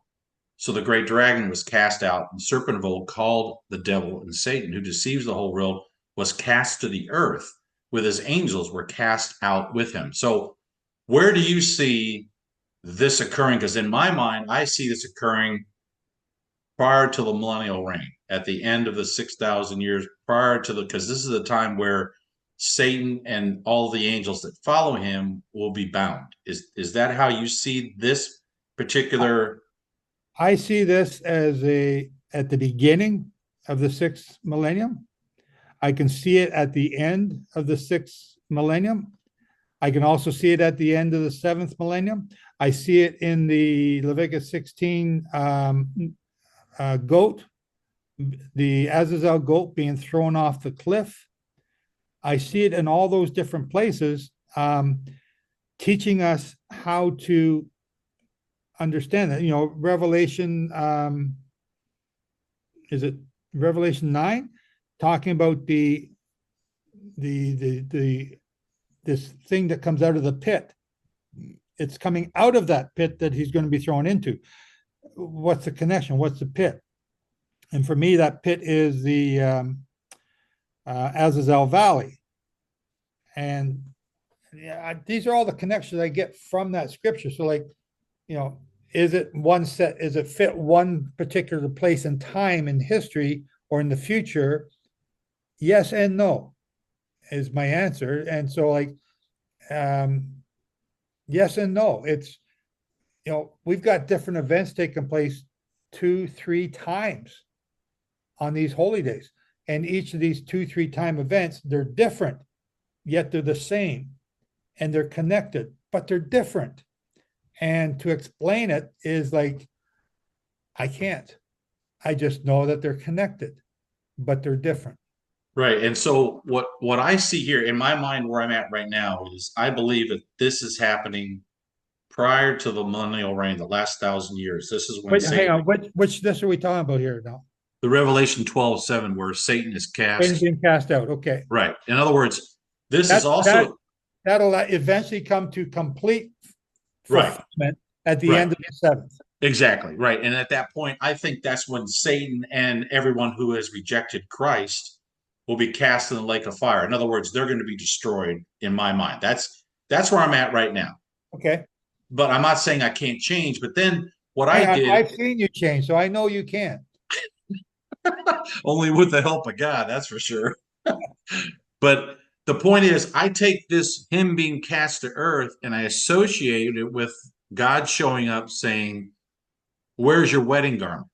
[SPEAKER 6] So the great dragon was cast out, and the serpent of old, called the devil and Satan, who deceives the whole world, was cast to the earth, with his angels were cast out with him." So where do you see this occurring? Because in my mind, I see this occurring prior to the millennial reign, at the end of the 6,000 years prior to because this is the time where Satan and all the angels that follow him will be bound. Is that how you see this particular?
[SPEAKER 1] I see this as at the beginning of the 6th millennium. I can see it at the end of the 6th millennium. I can also see it at the end of the 7th millennium. I see it in the Leviticus 16 goat, the Azazel goat being thrown off the cliff. I see it in all those different places, teaching us how to understand that. Revelation, is it Revelation 9, talking about this thing that comes out of the pit. It's coming out of that pit that he's going to be thrown into. what's the connection? What's the pit? And for me, that pit is the Azazel Valley. And yeah, these are all the connections I get from that scripture. So, like, is it one set? Is it fit one particular place and time in history or in the future? Yes and no is my answer. And so, like, yes and no. It's, we've got different events taking place 2-3 times on these holy days. And each of these 2-3 time events, they're different, yet they're the same. And they're connected, but they're different. And to explain it is like, I can't. I just know that they're connected, but they're different.
[SPEAKER 6] Right. And so what I see here in my mind where I'm at right now is I believe that this is happening prior to the millennial reign, the last 1,000 years. This is when
[SPEAKER 1] Wait, hang
[SPEAKER 6] Satan,
[SPEAKER 1] on. Which this are we talking about here now?
[SPEAKER 6] the Revelation 12:7, where Satan is
[SPEAKER 1] Satan's
[SPEAKER 6] cast.
[SPEAKER 1] being cast out. Okay.
[SPEAKER 6] Right. In other words, this
[SPEAKER 1] That,
[SPEAKER 6] is also
[SPEAKER 1] that'll eventually come to complete
[SPEAKER 6] right.
[SPEAKER 1] fulfillment at the
[SPEAKER 6] Right.
[SPEAKER 1] end of the seventh.
[SPEAKER 6] Exactly. Right. And at that point, I think that's when Satan and everyone who has rejected Christ will be cast in the lake of fire. In other words, they're going to be destroyed in my mind. That's where I'm at right now.
[SPEAKER 1] Okay.
[SPEAKER 6] But I'm not saying I can't change. But then what
[SPEAKER 1] Hang
[SPEAKER 6] I
[SPEAKER 1] on,
[SPEAKER 6] did,
[SPEAKER 1] I've seen you change, so I know you can.
[SPEAKER 6] only with the help of God, that's for sure. But the point is, I take this, him being cast to earth, and I associate it with God showing up saying, "Where's your wedding garment?"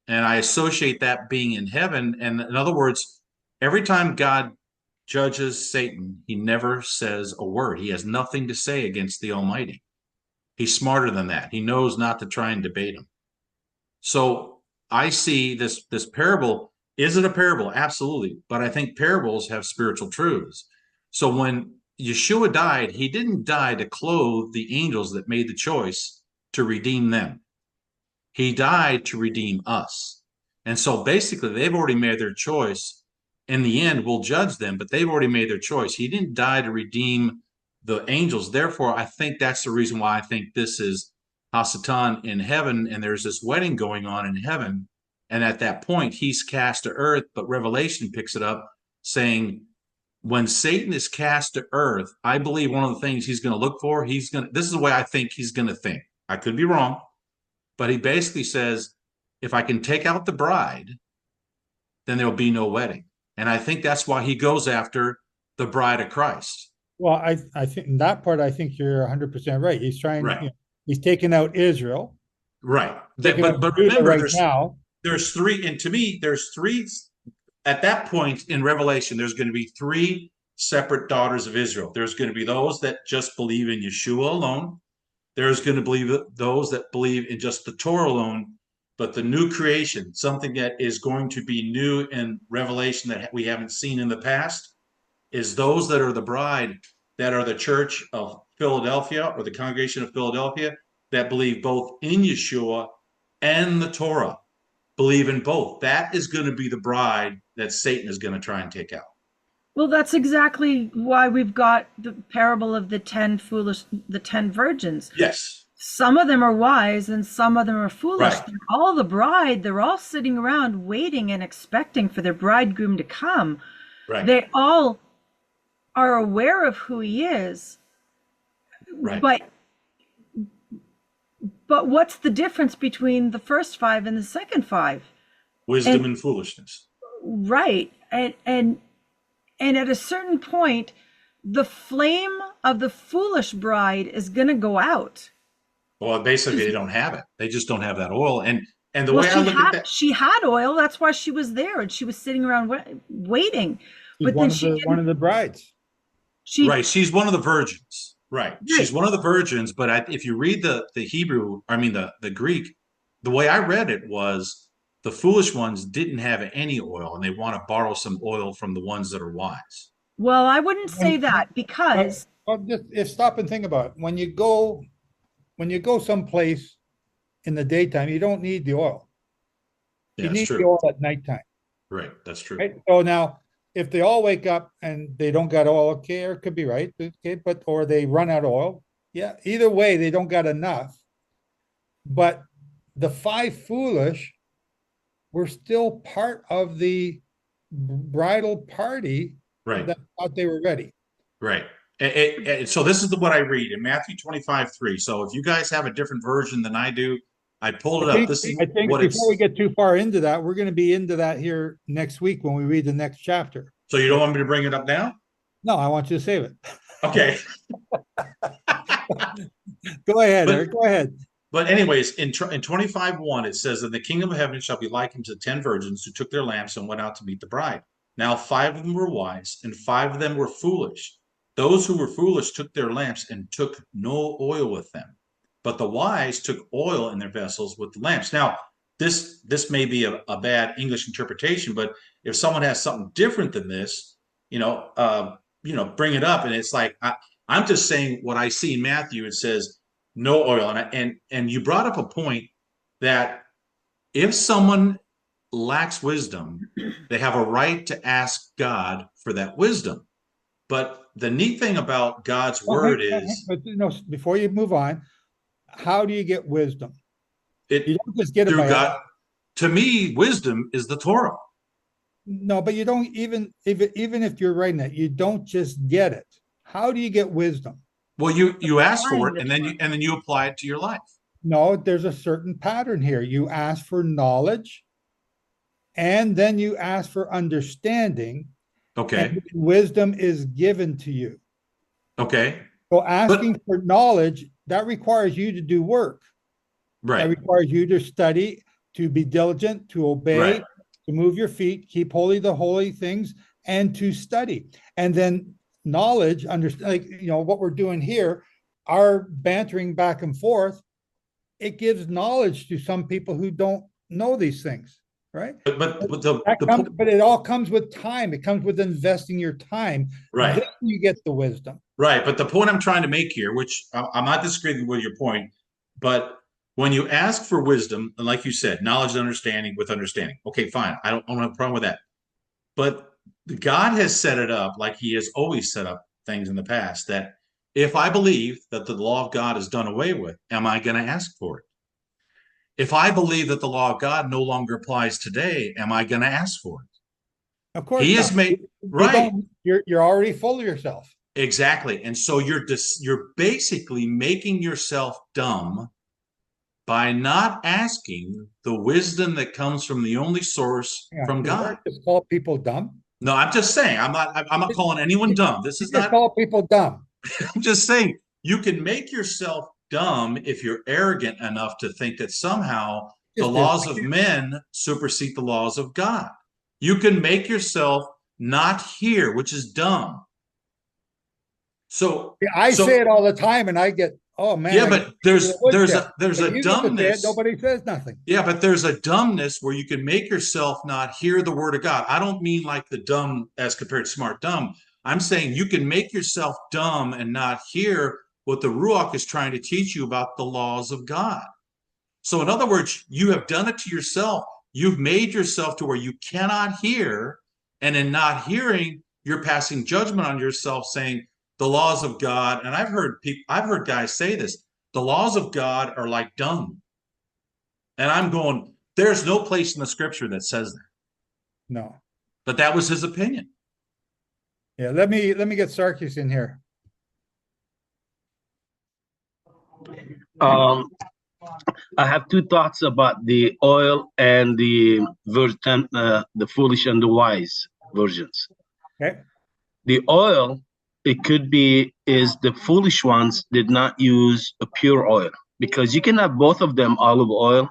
[SPEAKER 6] And I associate that being in heaven. And in other words, every time God judges Satan, he never says a word. He has nothing to say against the Almighty. He's smarter than that. He knows not to try and debate him. So I see this parable. Is it a parable? Absolutely. But I think parables have spiritual truths. So when Yeshua died, he didn't die to clothe the angels that made the choice to redeem them. He died to redeem us. And so basically, they've already made their choice. In the end, we'll judge them, but they've already made their choice. He didn't die to redeem the angels. Therefore, I think that's the reason why I think this is Hasatan in heaven, and there's this wedding going on in heaven. And at that point, he's cast to earth, but Revelation picks it up saying, when Satan is cast to earth, I believe one of the things he's going to look for, this is the way I think he's going to think. I could be wrong. But he basically says, if I can take out the bride, then there'll be no wedding. And I think that's why he goes after the bride of Christ.
[SPEAKER 1] Well, I think in that part, I think you're 100% right. He's trying,
[SPEAKER 6] Right.
[SPEAKER 1] He's taking out Israel.
[SPEAKER 6] Right.
[SPEAKER 1] Taking out
[SPEAKER 6] But
[SPEAKER 1] Judah
[SPEAKER 6] remember,
[SPEAKER 1] right
[SPEAKER 6] there's three, and to me, there's three. At that point in Revelation, there's going to be three separate daughters of Israel. There's going to be those that just believe in Yeshua alone. There's going to believe those that believe in just the Torah alone, but the new creation, something that is going to be new in Revelation that we haven't seen in the past, is those that are the bride, that are the church of Philadelphia or the congregation of Philadelphia, that believe both in Yeshua and the Torah, believe in both. That is going to be the bride that Satan is going to try and take out.
[SPEAKER 2] Well, that's exactly why we've got the parable of the 10 virgins.
[SPEAKER 6] Yes.
[SPEAKER 2] Some of them are wise and some of them are foolish.
[SPEAKER 6] Right.
[SPEAKER 2] They're all the bride. They're all sitting around waiting and expecting for their bridegroom to come.
[SPEAKER 6] Right.
[SPEAKER 2] They all are aware of who he is.
[SPEAKER 6] Right.
[SPEAKER 2] But what's the difference between the first 5 and the second 5?
[SPEAKER 6] Wisdom and foolishness.
[SPEAKER 2] Right. And at a certain point, the flame of the foolish bride is going to go out.
[SPEAKER 6] Well, basically, they don't have it. They just don't have that oil. And the
[SPEAKER 2] Well,
[SPEAKER 6] way I look at that,
[SPEAKER 2] she had oil. That's why she was there, and she was sitting around waiting.
[SPEAKER 1] She's
[SPEAKER 2] But then
[SPEAKER 1] one of the brides.
[SPEAKER 6] right? She's one of the virgins. Right. She's one of the virgins. But if you read the Hebrew, the Greek, the way I read it was the foolish ones didn't have any oil, and they want to borrow some oil from the ones that are wise.
[SPEAKER 2] Well, I wouldn't say that because
[SPEAKER 1] Just stop and think about it. When you go someplace in the daytime, you don't need the oil.
[SPEAKER 6] Yeah,
[SPEAKER 1] You
[SPEAKER 6] that's
[SPEAKER 1] need
[SPEAKER 6] true.
[SPEAKER 1] the oil at nighttime.
[SPEAKER 6] Right. That's true.
[SPEAKER 1] Right. So now, if they all wake up and they don't got oil, okay, or it could be right, okay, or they run out of oil. Yeah, either way, they don't got enough. But the five foolish were still part of the bridal party
[SPEAKER 6] Right.
[SPEAKER 1] that thought they were ready.
[SPEAKER 6] Right. So this is what I read in Matthew 25:3. So if you guys have a different version than I do, I pulled it up. This is
[SPEAKER 1] I think
[SPEAKER 6] what
[SPEAKER 1] before we
[SPEAKER 6] it's.
[SPEAKER 1] get too far into that, we're going to be into that here next week when we read the next chapter.
[SPEAKER 6] So you don't want me to bring it up now?
[SPEAKER 1] No, I want you to save it.
[SPEAKER 6] Okay.
[SPEAKER 1] Go ahead,
[SPEAKER 6] But-
[SPEAKER 1] Eric. Go ahead.
[SPEAKER 6] But anyways, in 25:1, it says that the kingdom of heaven shall be likened to 10 virgins who took their lamps and went out to meet the bride. Now 5 of them were wise, and 5 of them were foolish. Those who were foolish took their lamps and took no oil with them. But the wise took oil in their vessels with the lamps. Now, this may be a bad English interpretation, but if someone has something different than this, bring it up. And it's like I'm just saying what I see in Matthew. It says no oil, and you brought up a point that if someone lacks wisdom, they have a right to ask God for that wisdom. But the neat thing about God's word is,
[SPEAKER 1] but before you move on, how do you get wisdom?
[SPEAKER 6] it
[SPEAKER 1] You don't just get it
[SPEAKER 6] through
[SPEAKER 1] by
[SPEAKER 6] God. To me, wisdom is the Torah.
[SPEAKER 1] No, but you don't even if you're writing that, you don't just get it. How do you get wisdom?
[SPEAKER 6] Well, you ask for it, and then you apply it to your life.
[SPEAKER 1] No, there's a certain pattern here. You ask for knowledge, and then you ask for understanding.
[SPEAKER 6] Okay.
[SPEAKER 1] And wisdom is given to you.
[SPEAKER 6] Okay.
[SPEAKER 1] So asking for knowledge, that requires you to do work.
[SPEAKER 6] Right.
[SPEAKER 1] That requires you to study, to be diligent, to obey,
[SPEAKER 6] Right.
[SPEAKER 1] to move your feet, keep holy the holy things, and to study. And then knowledge, what we're doing here, our bantering back and forth, it gives knowledge to some people who don't know these things, right?
[SPEAKER 6] But
[SPEAKER 1] it all comes with time. It comes with investing your time.
[SPEAKER 6] Right.
[SPEAKER 1] Then you get the wisdom.
[SPEAKER 6] Right. But the point I'm trying to make here, which I'm not disagreeing with your point, but when you ask for wisdom, and like you said, knowledge and understanding with understanding. Okay, fine. I don't have a problem with that. But God has set it up like he has always set up things in the past, that if I believe that the law of God is done away with, am I going to ask for it? If I believe that the law of God no longer applies today, am I going to ask for it?
[SPEAKER 1] Of course,
[SPEAKER 6] he has made right.
[SPEAKER 1] You're already full of yourself.
[SPEAKER 6] Exactly, and so you're basically making yourself dumb by not asking the wisdom that comes from the only source from God.
[SPEAKER 1] Just call people dumb.
[SPEAKER 6] No, I'm just saying. I'm not calling anyone dumb. This is not
[SPEAKER 1] call people dumb.
[SPEAKER 6] I'm just saying you can make yourself dumb if you're arrogant enough to think that somehow the laws of men supersede the laws of God. You can make yourself not hear, which is dumb. So
[SPEAKER 1] I say it all the time, and I get, oh man.
[SPEAKER 6] Yeah, but there's a dumbness.
[SPEAKER 1] Nobody says nothing.
[SPEAKER 6] Yeah, but there's a dumbness where you can make yourself not hear the word of God. I don't mean like the dumb as compared to smart dumb. I'm saying you can make yourself dumb and not hear what the Ruach is trying to teach you about the laws of God. So in other words, you have done it to yourself. You've made yourself to where you cannot hear, and in not hearing, you're passing judgment on yourself, saying the laws of God. And I've heard guys say this: the laws of God are like dung. And I'm going, there's no place in the scripture that says that.
[SPEAKER 1] No.
[SPEAKER 6] But that was his opinion.
[SPEAKER 1] Yeah, let me get Sarkis in here.
[SPEAKER 9] I have two thoughts about the oil and the version, the foolish and the wise versions.
[SPEAKER 1] Okay.
[SPEAKER 9] The oil, it could be, is the foolish ones did not use a pure oil, because you can have both of them olive oil,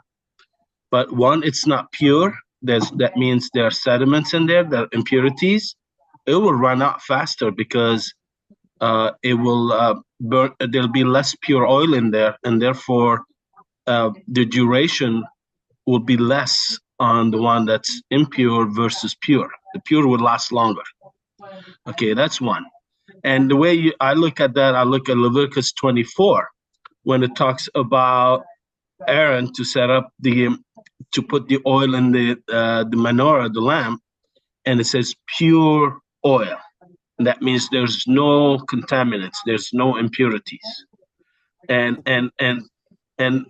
[SPEAKER 9] but one, it's not pure. That means there are sediments in there, there are impurities. It will run out faster because it will burn. There'll be less pure oil in there, and therefore the duration will be less on the one that's impure versus pure. The pure will last longer. Okay, that's one. And the way I look at that, I look at Leviticus 24 when it talks about Aaron to set up to put the oil in the menorah, the lamp, and it says pure oil. And that means there's no contaminants, there's no impurities. And And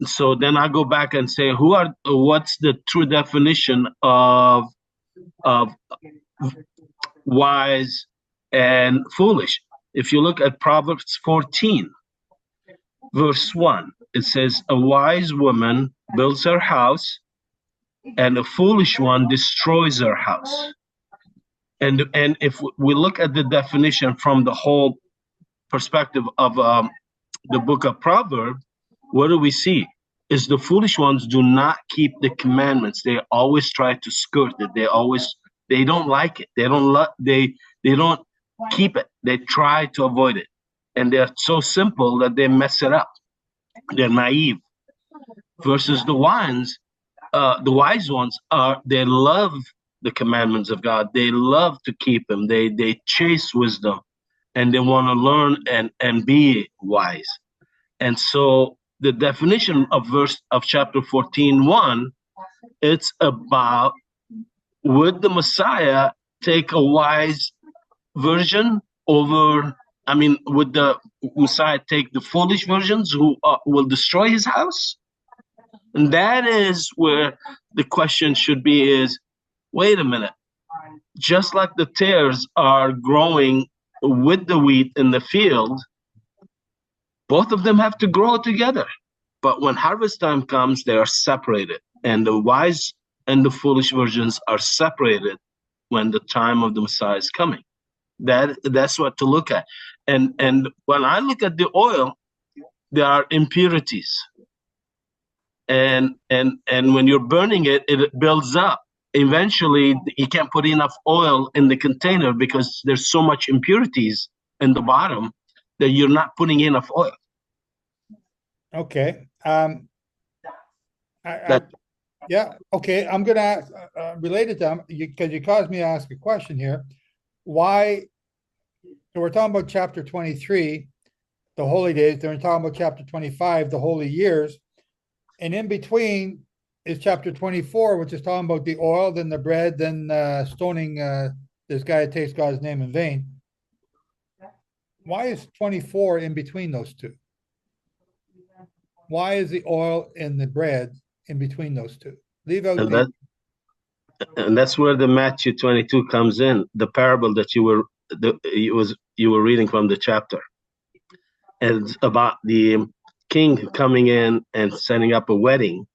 [SPEAKER 9] so then I go back and say, what's the true definition of wise and foolish? If you look at Proverbs 14, verse 1, it says, a wise woman builds her house, and a foolish one destroys her house. And if we look at the definition from the whole perspective of the book of Proverbs, what do we see? Is the foolish ones do not keep the commandments. They always try to skirt it. They don't like it. They don't keep it. They try to avoid it. And they're so simple that they mess it up. They're naive. Versus the wise ones they love the commandments of God. They love to keep them. They chase wisdom, and they want to learn and be wise. And so the definition of chapter 14:1, it's about, would the Messiah take a wise version over? I mean, would the Messiah take the foolish versions who will destroy his house? And that is where the question should be is, wait a minute, just like the tares are growing with the wheat in the field, both of them have to grow together. But when harvest time comes, they are separated. And the wise and the foolish versions are separated when the time of the Messiah is coming. That's what to look at. And when I look at the oil, there are impurities. And when you're burning it, it builds up. Eventually, you can't put enough oil in the container because there's so much impurities in the bottom that you're not putting enough oil.
[SPEAKER 1] Okay. Yeah. Okay. I'm going to ask, related to because you caused me to ask a question here. Why? So we're talking about chapter 23, the holy days. Then we're talking about chapter 25, the holy years. And in between is chapter 24, which is talking about the oil, then the bread, then stoning this guy that takes God's name in vain. Why is 24 in between those two? Why is the oil and the bread in between those two? Leave out
[SPEAKER 9] and that's where the Matthew 22 comes in, the parable that you were reading from the chapter. And it's about the king coming in and setting up a wedding,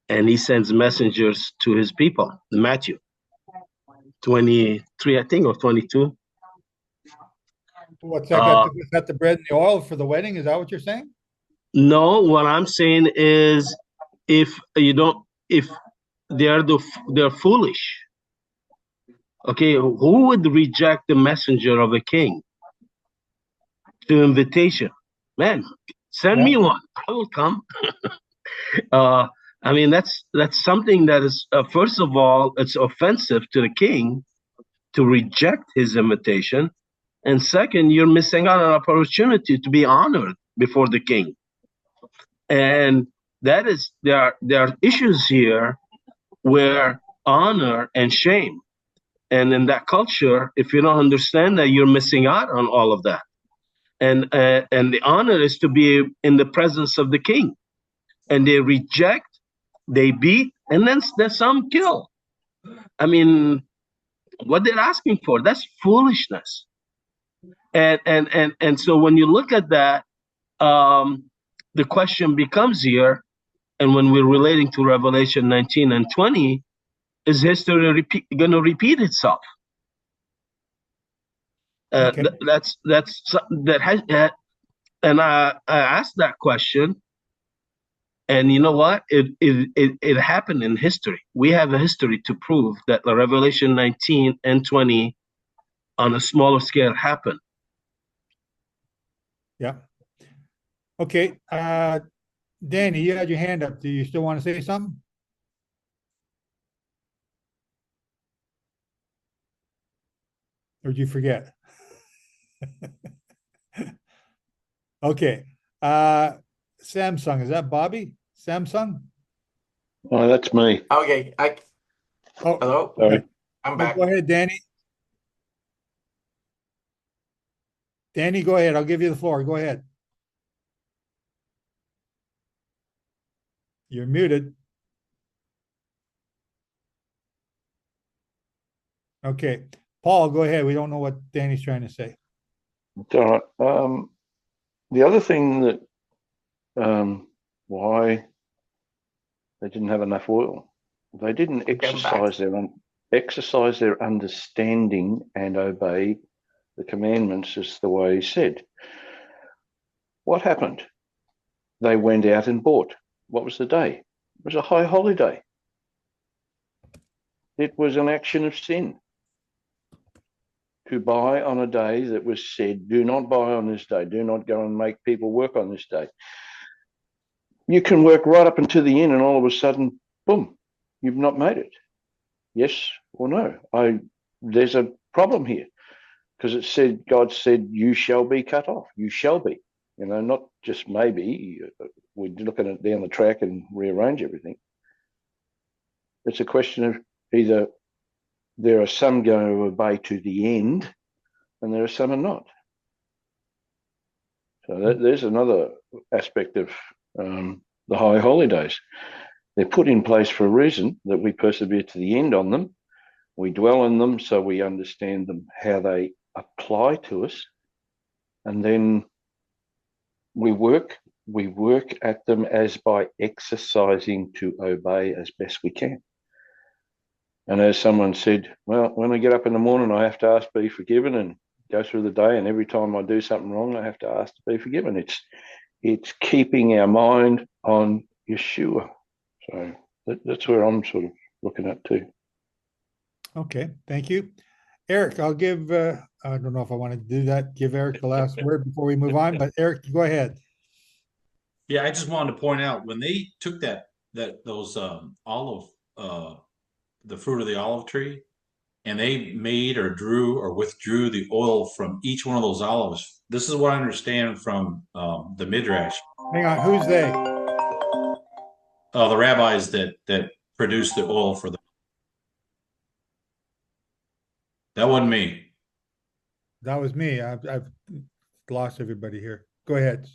[SPEAKER 9] and he sends messengers to his people. Matthew 23, I think, or 22.
[SPEAKER 1] What's that? Got the bread and the oil for the wedding? Is that what you're saying?
[SPEAKER 9] No, what I'm saying is, if they're foolish. Okay, who would reject the messenger of a king? The invitation, man, send me one. I will come. I mean, that's something that is first of all, it's offensive to the king to reject his invitation, and second, you're missing out on an opportunity to be honored before the king. And that is, there are issues here where honor and shame, and in that culture, if you don't understand that, you're missing out on all of that. And the honor is to be in the presence of the king, and they reject, they beat, and then some kill. I mean, what they're asking for, that's foolishness. And so when you look at that, the question becomes here, and when we're relating to Revelation 19 and 20, is history going to repeat itself? Okay. And I asked that question, and you know what? It happened in history. We have a history to prove that the Revelation 19 and 20 on a smaller scale happened.
[SPEAKER 1] Yeah. Okay. Danny, you had your hand up. Do you still want to say something? Or did you forget? Okay. Samsung, is that Bobby? Samsung?
[SPEAKER 10] Oh, that's me.
[SPEAKER 7] Okay. Hello?
[SPEAKER 10] Sorry.
[SPEAKER 7] I'm back.
[SPEAKER 1] Go ahead, Danny. Danny, go ahead. I'll give you the floor. Go ahead. You're muted. Okay, Paul, go ahead. We don't know what Danny's trying to say.
[SPEAKER 10] It's all right. The other thing that why they didn't have enough oil, they didn't exercise their understanding and obey the commandments as the way he said. What happened? They went out and bought. What was the day? It was a high holiday. It was an action of sin to buy on a day that was said, do not buy on this day. Do not go and make people work on this day. You can work right up until the end, and all of a sudden, boom, you've not made it. Yes or no? There's a problem here, because it said, God said, you shall be cut off. You shall be. Not just maybe. We're looking at down the track and rearrange everything. It's a question of either there are some going to obey to the end, and there are some are not. So there's another aspect of the high holidays. They're put in place for a reason, that we persevere to the end on them. We dwell on them so we understand them, how they apply to us, and then we work at them as by exercising to obey as best we can. And as someone said, well, when I get up in the morning, I have to ask to be forgiven and go through the day. And every time I do something wrong, I have to ask to be forgiven. It's keeping our mind on Yeshua. So that's where I'm sort of looking at too.
[SPEAKER 1] Okay, thank you. Eric, I'll give, I don't know if I want to do that, give Eric the last word before we move on, but Eric, go ahead.
[SPEAKER 6] Yeah, I just wanted to point out, when they took those the fruit of the olive tree, and they made or drew or withdrew the oil from each one of those olives. This is what I understand from the Midrash.
[SPEAKER 1] Hang on, who's they?
[SPEAKER 6] The rabbis that produced the oil for them. That wasn't me.
[SPEAKER 1] That was me. I've lost everybody here. Go ahead.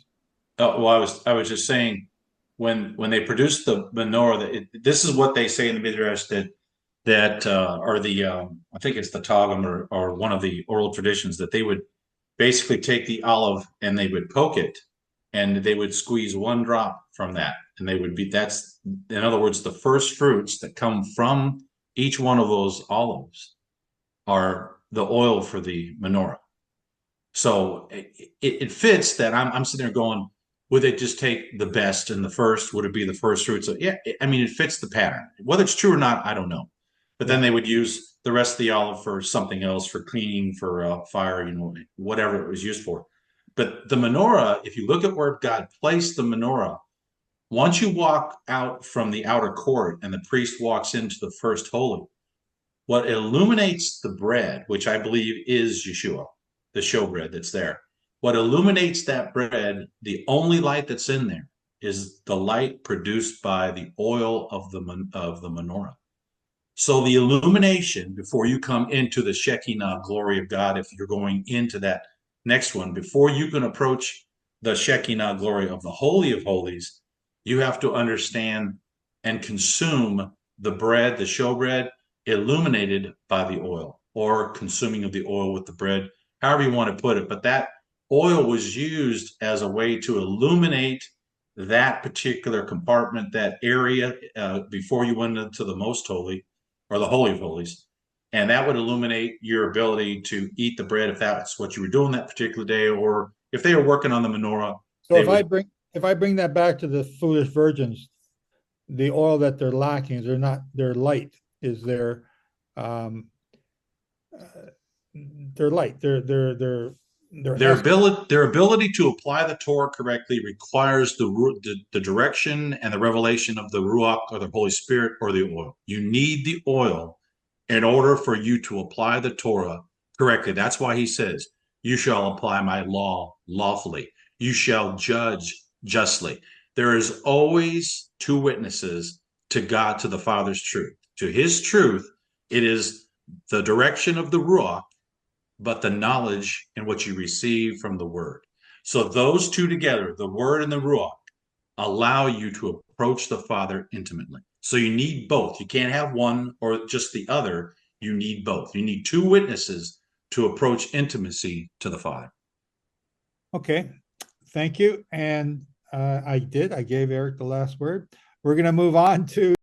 [SPEAKER 6] Well, I was just saying, when they produced the menorah, this is what they say in the Midrash, or the I think it's the Targum or one of the oral traditions, that they would basically take the olive and they would poke it, and they would squeeze one drop from that, and that's, in other words, the first fruits that come from each one of those olives are the oil for the menorah. So it fits that I'm sitting there going, would they just take the best and the first? Would it be the first fruit? So yeah, I mean, it fits the pattern. Whether it's true or not, I don't know. But then they would use the rest of the olive for something else, for cleaning, for fire, whatever it was used for. But the menorah, if you look at where God placed the menorah, once you walk out from the outer court and the priest walks into the first holy, what illuminates the bread, which I believe is Yeshua, the showbread that's there, what illuminates that bread, the only light that's in there, is the light produced by the oil of the menorah. So the illumination, before you come into the Shekinah glory of God, if you're going into that next one, before you can approach the Shekinah glory of the Holy of Holies, you have to understand and consume the bread, the showbread, illuminated by the oil, or consuming of the oil with the bread, however you want to put it. But that oil was used as a way to illuminate that particular compartment, that area, before you went into the most holy, or the Holy of Holies. And that would illuminate your ability to eat the bread if that's what you were doing that particular day, or if they were working on the menorah.
[SPEAKER 1] So if I bring that back to the foolish virgins, the oil that they're lacking is their light, is their light,
[SPEAKER 6] their ability to apply the Torah correctly requires the direction and the revelation of the Ruach, or the Holy Spirit, or the oil. You need the oil in order for you to apply the Torah correctly. That's why he says, you shall apply my law lawfully. You shall judge justly. There is always two witnesses to God, to the Father's truth. To his truth, it is the direction of the Ruach, but the knowledge and what you receive from the Word. So those two together, the Word and the Ruach, allow you to approach the Father intimately. So you need both. You can't have one or just the other. You need both. You need two witnesses to approach intimacy to the Father.
[SPEAKER 1] Okay, thank you. And I gave Eric the last word. We're going to move on to